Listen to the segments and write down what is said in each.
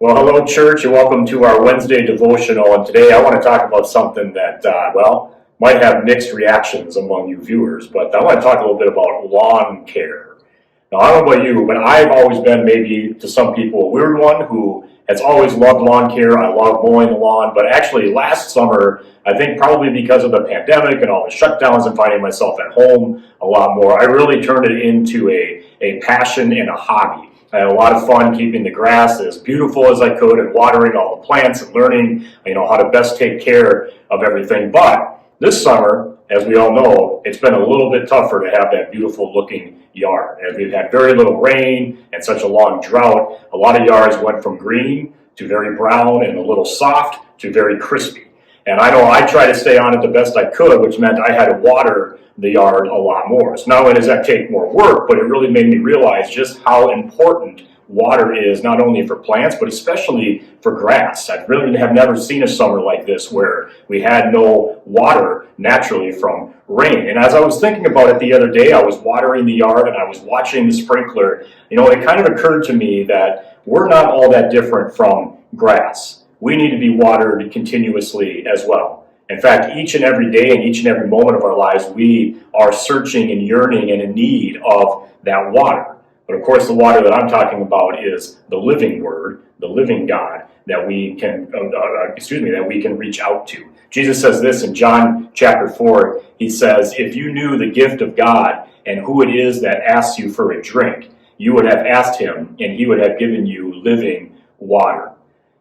Well, hello, church, and welcome to our Wednesday devotional. And today I want to talk about something that, might have mixed reactions among you viewers, but I want to talk a little bit about lawn care. Now, I don't know about you, but I've always been, maybe to some people, a weird one who has always loved lawn care. I love mowing the lawn, but actually last summer, I think probably because of the pandemic and all the shutdowns and finding myself at home a lot more, I really turned it into a passion and a hobby. I had a lot of fun keeping the grass as beautiful as I could and watering all the plants and learning, how to best take care of everything. But this summer, as we all know, it's been a little bit tougher to have that beautiful looking yard. As we've had very little rain and such a long drought, a lot of yards went from green to very brown and a little soft to very crispy. And I know I tried to stay on it the best I could, which meant I had to water the yard a lot more. So not only does that take more work, but it really made me realize just how important water is, not only for plants, but especially for grass. I really have never seen a summer like this where we had no water naturally from rain. And as I was thinking about it the other day, I was watering the yard and I was watching the sprinkler. It kind of occurred to me that we're not all that different from grass. We need to be watered continuously as well. In fact, each and every day and each and every moment of our lives, we are searching and yearning and in need of that water. But of course, the water that I'm talking about is the living Word, the living God that we can, that we can reach out to. Jesus says this in John chapter 4. He says, "If you knew the gift of God and who it is that asks you for a drink, you would have asked him, and he would have given you living water."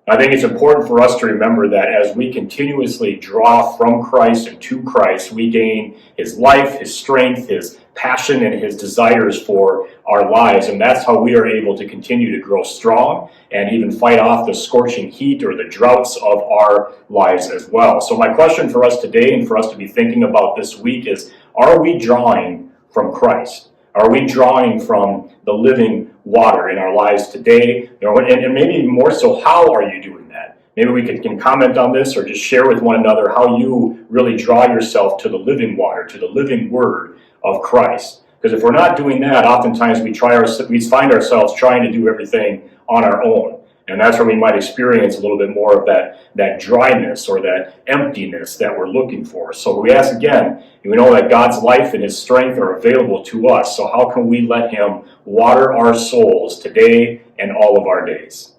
I think it's important for us to remember that as we continuously draw from Christ and to Christ, we gain his life, his strength, his passion, and his desires for our lives. And that's how we are able to continue to grow strong and even fight off the scorching heat or the droughts of our lives as well. So my question for us today and for us to be thinking about this week is, are we drawing from Christ? Are we drawing from the living water in our lives today? And maybe more so, how are you doing that? Maybe we can comment on this or just share with one another how you really draw yourself to the living water, to the living Word of Christ. Because if we're not doing that, oftentimes we find ourselves trying to do everything on our own. And that's where we might experience a little bit more of that dryness or that emptiness that we're looking for. So we ask again, we know that God's life and his strength are available to us. So how can we let him water our souls today and all of our days?